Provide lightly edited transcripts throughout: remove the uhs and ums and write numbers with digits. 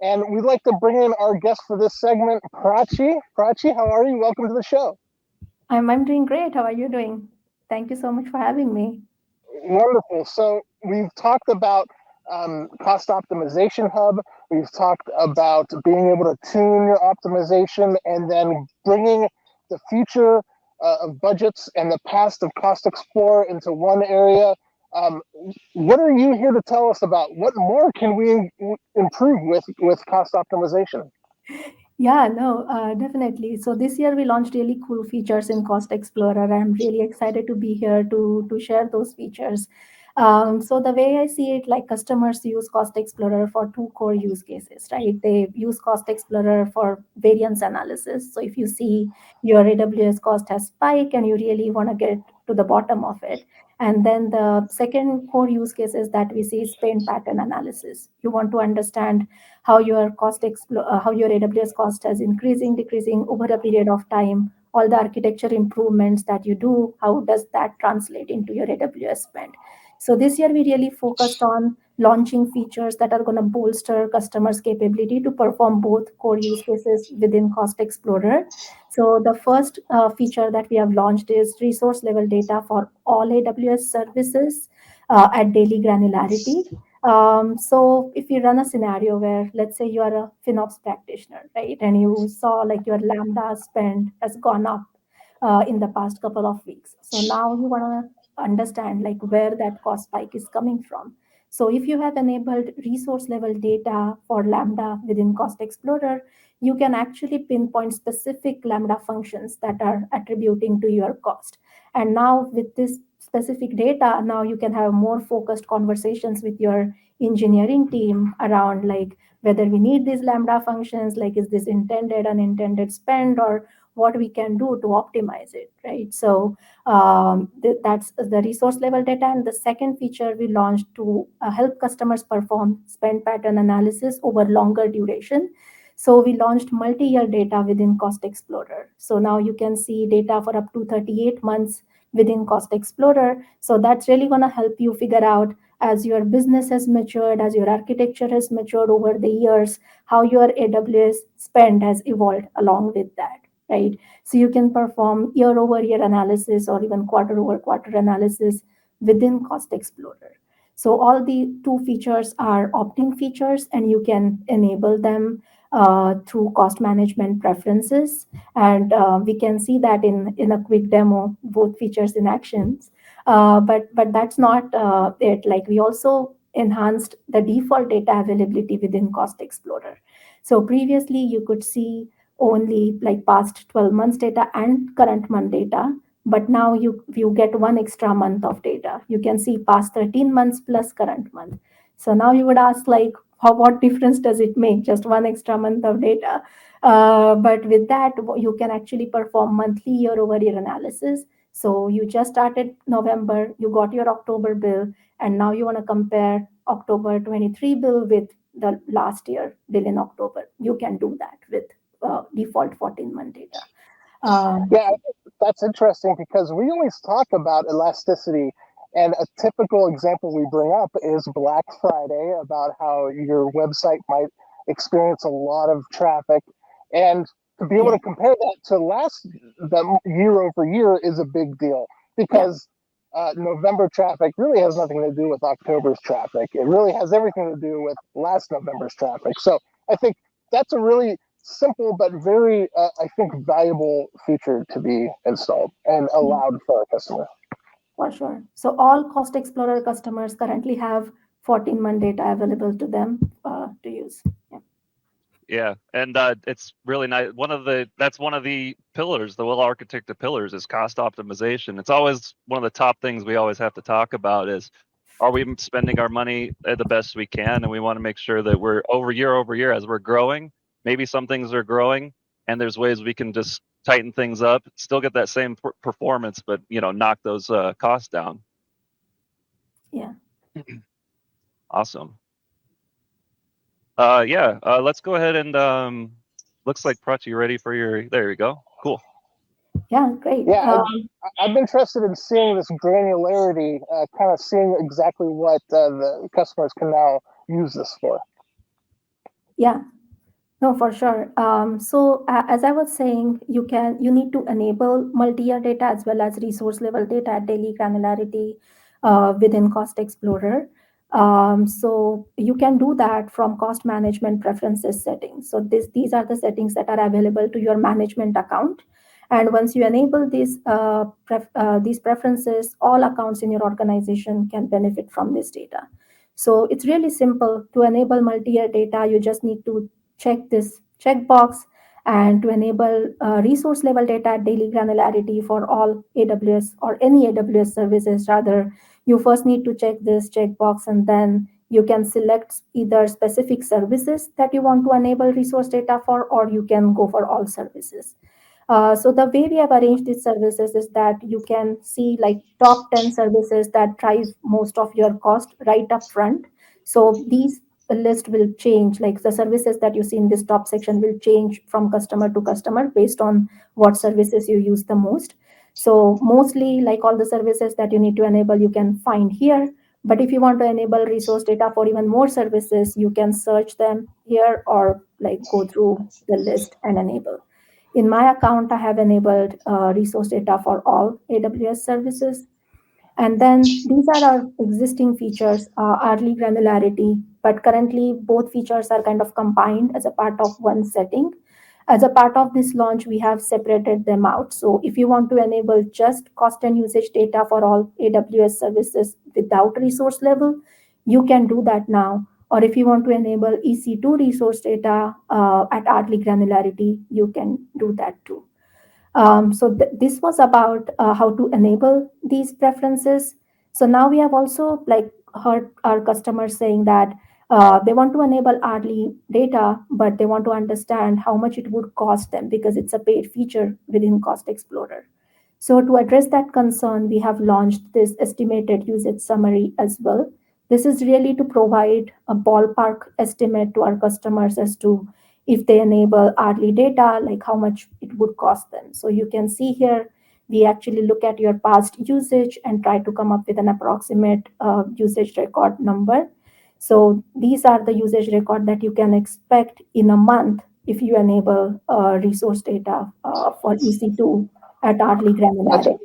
And we'd like to bring in our guest for this segment, Prachi. Prachi, how are you? Welcome to the show. I'm doing great. How are you doing? Thank you so much for having me. Wonderful. So we've talked about cost optimization hub. We've talked about being able to tune your optimization and then bringing the future of budgets and the past of Cost Explorer into one area. Um, what are you here to tell us about? What more can we improve with cost optimization? Yeah, no, definitely. So this year we launched really cool features in Cost Explorer. I'm really excited to be here to share those features. So the way I see it, like customers use Cost Explorer for two core use cases, right? They use Cost Explorer for variance analysis. So if you see your AWS cost has spiked and you really want to get to the bottom of it. And then the second core use cases that we see is spend pattern analysis. You want to understand how your AWS cost has increasing, decreasing over a period of time, all the architecture improvements that you do, how does that translate into your AWS spend? So this year we really focused on launching features that are going to bolster customers' capability to perform both core use cases within Cost Explorer. So the first feature that we have launched is resource level data for all AWS services at daily granularity. So if you run a scenario where, let's say you are a FinOps practitioner, right, and you saw like your Lambda spend has gone up in the past couple of weeks. So now you want to understand like where that cost spike is coming from. So if you have enabled resource level data for Lambda within Cost Explorer, you can actually pinpoint specific Lambda functions that are attributing to your cost. And now with this specific data, now you can have more focused conversations with your engineering team around like whether we need these Lambda functions, like is this intended, unintended spend, or what we can do to optimize it, right? So that's the resource level data. And the second feature we launched to help customers perform spend pattern analysis over longer duration. So we launched multi-year data within Cost Explorer. So now you can see data for up to 38 months within Cost Explorer. So that's really going to help you figure out as your business has matured, as your architecture has matured over the years, how your AWS spend has evolved along with that, right? So you can perform year over year analysis or even quarter over quarter analysis within Cost Explorer. So all the two features are opt-in features, and you can enable them through cost management preferences. And we can see that in a quick demo, both features in actions. But that's not it. Like we also enhanced the default data availability within Cost Explorer. So previously you could see only like past 12 months data and current month data, but now you get one extra month of data. You can see past 13 months plus current month. So now you would ask like what difference does it make, just one extra month of data? But with that you can actually perform monthly year over year analysis. So you just started November, you got your October bill, and now you want to compare October 23 bill with the last year bill in October. You can do that with default 14-month data. Um, Yeah, I think that's interesting because we always talk about elasticity, and a typical example we bring up is Black Friday, about how your website might experience a lot of traffic, and to be able yeah, to compare that to last the year over year is a big deal yeah. because November traffic really has nothing to do with October's traffic. It really has everything to do with last November's traffic. So I think that's a really simple but very, I think, valuable feature to be installed and allowed for our customer. For sure. So all Cost Explorer customers currently have 14-month data available to them to use. Yeah. Yeah, and it's really nice. That's one of the pillars, the well-architected pillars, is cost optimization. It's always one of the top things we always have to talk about is, are we spending our money the best we can? And we want to make sure that we're over year as we're growing. Maybe some things are growing, and there's ways we can just tighten things up, still get that same performance, but knock those costs down. Yeah. Awesome. Let's go ahead and looks like Prachi, you ready for your, there you go. Cool. Yeah, great. Yeah, I've been interested in seeing this granularity, kind of seeing exactly what the customers can now use this for. Yeah. No, for sure. As I was saying, you need to enable multi-year data as well as resource level data at daily granularity within Cost Explorer. So you can do that from cost management preferences settings. So these are the settings that are available to your management account. And once you enable these preferences, all accounts in your organization can benefit from this data. So it's really simple to enable multi-year data. You just need to check this checkbox, and to enable resource level data at daily granularity for all AWS or any AWS services, rather, you first need to check this checkbox, and then you can select either specific services that you want to enable resource data for, or you can go for all services. So the way we have arranged these services is that you can see like top 10 services that drive most of your cost right up front. So these list will change, like the services that you see in this top section will change from customer to customer based on what services you use the most. So mostly like all the services that you need to enable, you can find here. But if you want to enable resource data for even more services, you can search them here or like go through the list and enable. In my account, I have enabled resource data for all AWS services. And then these are our existing features, hourly granularity, but currently both features are kind of combined as a part of one setting. As a part of this launch, we have separated them out. So if you want to enable just cost and usage data for all AWS services without resource level, you can do that now. Or if you want to enable EC2 resource data at hourly granularity, you can do that too. This was about how to enable these preferences. So now we have also like heard our customers saying that they want to enable hourly data, but they want to understand how much it would cost them because it's a paid feature within Cost Explorer. So to address that concern, we have launched this estimated usage summary as well. This is really to provide a ballpark estimate to our customers as to if they enable hourly data, like how much it would cost them. So you can see here, we actually look at your past usage and try to come up with an approximate usage record number. So these are the usage record that you can expect in a month if you enable resource data for EC2 at hourly granularity.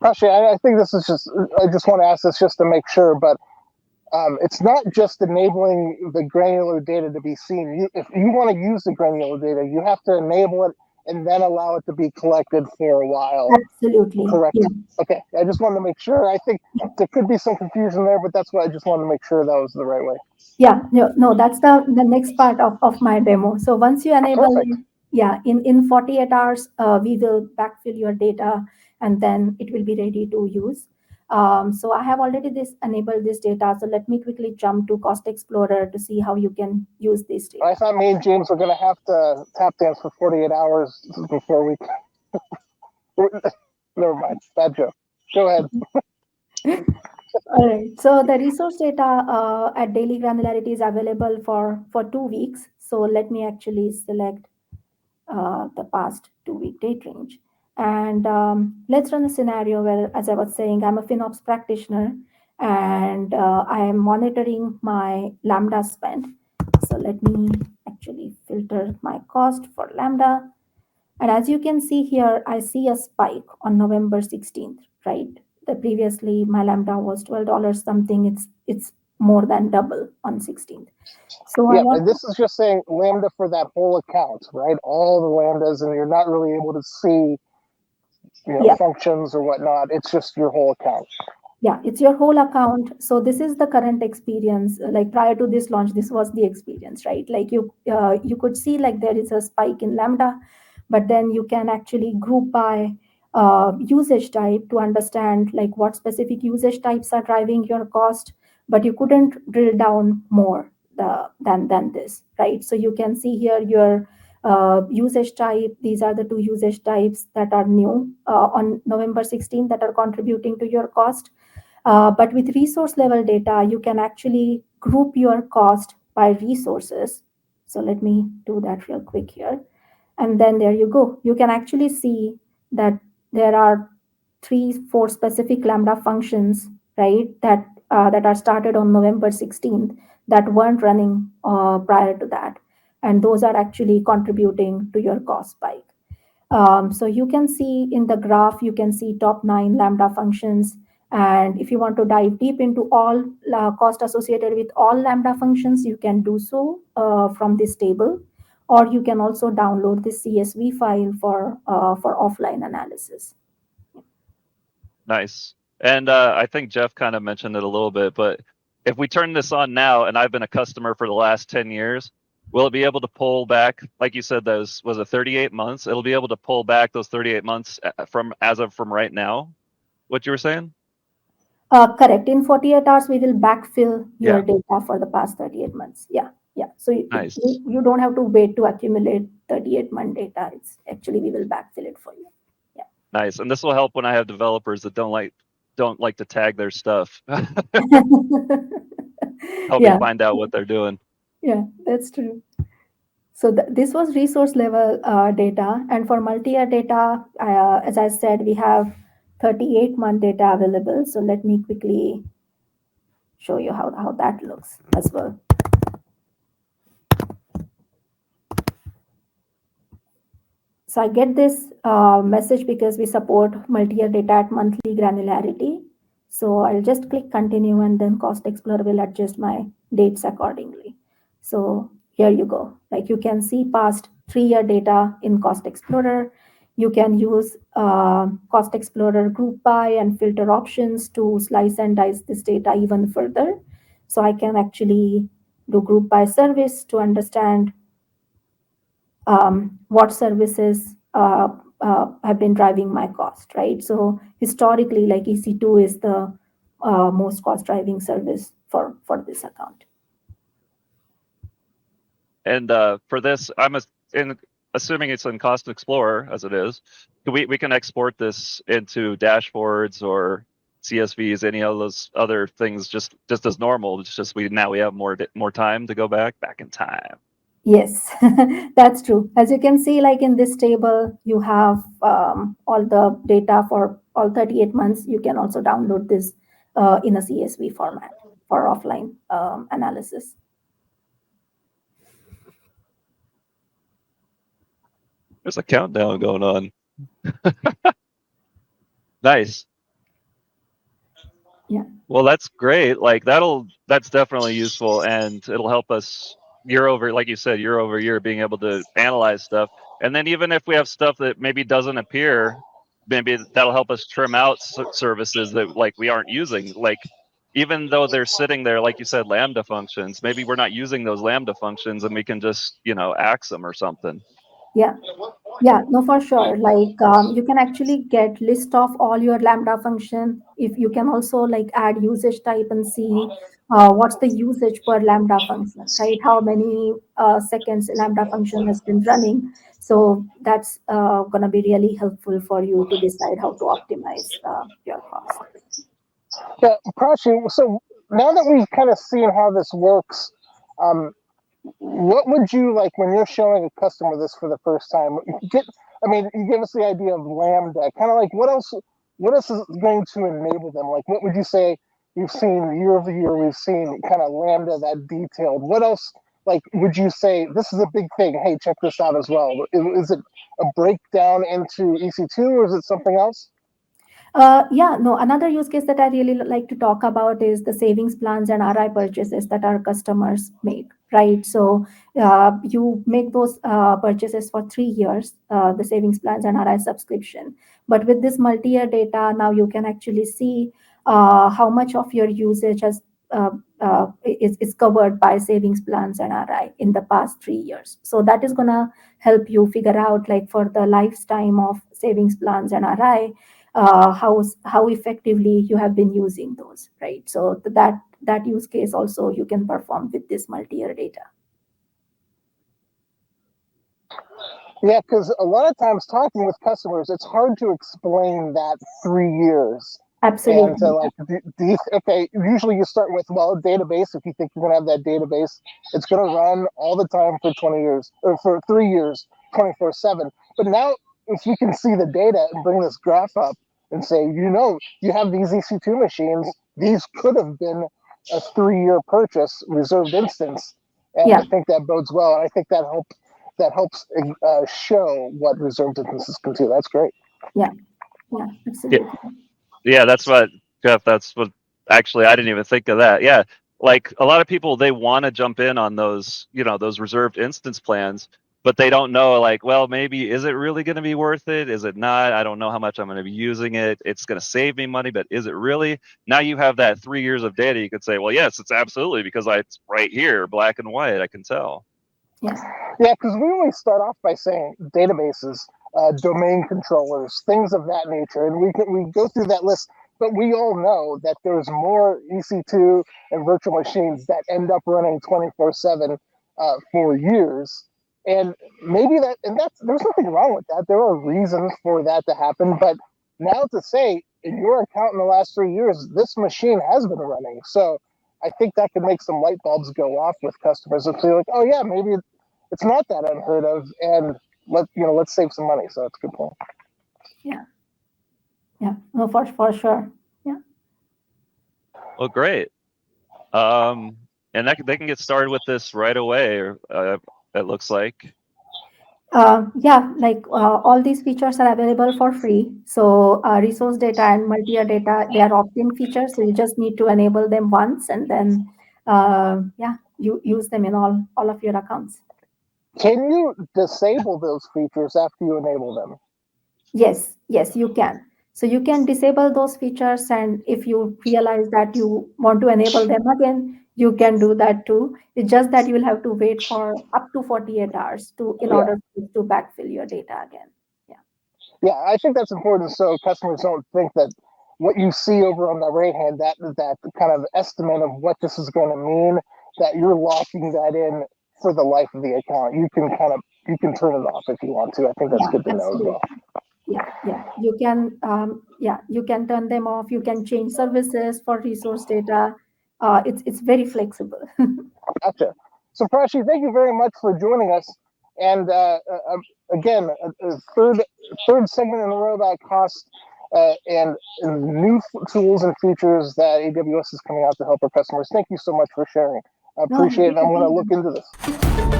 Actually, I think this is just, I just want to ask this just to make sure, but it's not just enabling the granular data to be seen. If you want to use the granular data, you have to enable it and then allow it to be collected for a while. Absolutely. Correct. Yeah. Okay. I just wanted to make sure. I think there could be some confusion there, but that's why I just wanted to make sure that was the right way. Yeah, no, that's the next part of my demo. So once you enable Perfect. it, yeah, in 48 hours, we will backfill your data and then it will be ready to use. So I have already enabled this data. So let me quickly jump to Cost Explorer to see how you can use this data. I thought me and James were going to have to tap dance for 48 hours before we. Never mind. Bad joke. Go ahead. All right. So the resource data at daily granularity is available for 2 weeks. So let me actually select the past 2 week date range. And let's run a scenario where, as I was saying, I'm a FinOps practitioner and I am monitoring my Lambda spend. So let me actually filter my cost for Lambda. And as you can see here, I see a spike on November 16th, right? The previously my Lambda was $12 something. It's more than double on 16th. So Yeah, and this is just saying Lambda for that whole account, right? All the Lambdas, and you're not really able to see, functions or whatnot. It's just your whole account. Yeah, it's your whole account. So this is the current experience. Like prior to this launch, this was the experience, right? Like you could see like there is a spike in Lambda, but then you can actually group by usage type to understand like what specific usage types are driving your cost. But you couldn't drill down more than this, right? So you can see here your usage type. These are the two usage types that are new on November 16th that are contributing to your cost. But with resource level data, you can actually group your cost by resources. So let me do that real quick here. And then there you go. You can actually see that there are 3, 4 specific Lambda functions, right, that that are started on November 16th that weren't running prior to that. And those are actually contributing to your cost spike. So you can see in the graph, you can see top 9 Lambda functions. And if you want to dive deep into all cost associated with all Lambda functions, you can do so from this table, or you can also download the CSV file for offline analysis. Nice. And I think Jeff kind of mentioned it a little bit, but if we turn this on now, and I've been a customer for the last 10 years, will it be able to pull back, like you said, those was it 38 months? It'll be able to pull back those 38 months from right now, what you were saying? Correct. In 48 hours, we will backfill your data for the past 38 months. Yeah. So nice. you don't have to wait to accumulate 38-month data. It's actually, we will backfill it for you. Yeah. Nice. And this will help when I have developers that don't like to tag their stuff. Help me find out what they're doing. Yeah, that's true. So this was resource level data. And for multi-year data, as I said, we have 38-month data available. So let me quickly show you how that looks as well. So I get this message because we support multi-year data at monthly granularity. So I'll just click continue, and then Cost Explorer will adjust my dates accordingly. So here you go. Like you can see past 3-year data in Cost Explorer. You can use Cost Explorer group by and filter options to slice and dice this data even further. So I can actually do group by service to understand what services have been driving my cost, right? So historically, like EC2 is the most cost driving service for this account. And for this, assuming it's in Cost Explorer as it is, we can export this into dashboards or CSVs, any of those other things, just as normal. It's just we have more time to go back in time. Yes, that's true. As you can see, like in this table, you have all the data for all 38 months. You can also download this in a CSV format for offline analysis. There's a countdown going on. Nice. Yeah. Well, that's great. Like that's definitely useful, and it'll help us year over year, being able to analyze stuff. And then even if we have stuff that maybe doesn't appear, maybe that'll help us trim out services that like we aren't using. Like even though they're sitting there, like you said, Lambda functions, maybe we're not using those Lambda functions, and we can just axe them or something. Yeah, no, for sure. Like you can actually get list of all your Lambda function. If you can also like add usage type and see what's the usage per Lambda function, right? How many seconds Lambda function has been running. So that's going to be really helpful for you to decide how to optimize your cost. Yeah, Prachi, so now that we've kind of seen how this works, what would you like when you're showing a customer this for the first time? You give us the idea of Lambda. Kind of like what else is going to enable them? Like what would you say we've seen year over year? We've seen kind of Lambda that detailed. What else? Like would you say this is a big thing? Hey, check this out as well. Is it a breakdown into EC2 or is it something else? Another use case that I really like to talk about is the savings plans and RI purchases that our customers make, right? So you make those purchases for 3 years, the savings plans and RI subscription. But with this multi-year data, now you can actually see how much of your usage is covered by savings plans and RI in the past 3 years. So that is going to help you figure out, like for the lifetime of savings plans and RI, how effectively you have been using those, right? So that use case also you can perform with this multi-year data. Yeah, because a lot of times talking with customers, it's hard to explain that 3 years. Absolutely. And usually you start with, well, a database. If you think you're going to have that database, it's going to run all the time for 20 years or for 3 years, 24/7. But now if you can see the data and bring this graph up and say, you have these EC2 machines, these could have been a 3-year purchase reserved instance, and Yeah. I think that bodes well, and I think that helps show what reserved instances can do. That's great. Yeah, absolutely. Yeah, that's what, Jeff, that's what, actually, I didn't even think of that. Yeah, like a lot of people, they want to jump in on those, those reserved instance plans, but they don't know, like, well, maybe, is it really going to be worth it? Is it not? I don't know how much I'm going to be using it. It's going to save me money, but is it really? Now you have that 3 years of data. You could say, well, yes, it's absolutely, because it's right here, black and white. I can tell. Yeah, because we always start off by saying databases, domain controllers, things of that nature, and we go through that list. But we all know that there's more EC2 and virtual machines that end up running 24/7 for years, and there's nothing wrong with that. There are reasons for that to happen, but now to say in your account in the last 3 years, this machine has been running, so I think that could make some light bulbs go off with customers and feel like, oh yeah, maybe it's not that unheard of, and let's save some money. So that's a good point. Yeah, no, for sure. Yeah. Well, great. And they can get started with this right away. It looks like. All these features are available for free. So resource data and multi-year data, they are opt-in features. So you just need to enable them once, and then you use them in all of your accounts. Can you disable those features after you enable them? Yes, you can. So you can disable those features, and if you realize that you want to enable them again, you can do that too. It's just that you will have to wait for up to 48 hours in order to backfill your data again. Yeah, I think that's important so customers don't think that what you see over on the right hand, that kind of estimate of what this is going to mean, that you're locking that in for the life of the account. You can turn it off if you want to. I think that's good to know as well. Yeah. You can turn them off. You can change services for resource data. It's very flexible. Gotcha. So Prachi, thank you very much for joining us. And again, a third segment in a row about cost and new tools and features that AWS is coming out to help our customers. Thank you so much for sharing. I appreciate it. I'm going to look into this.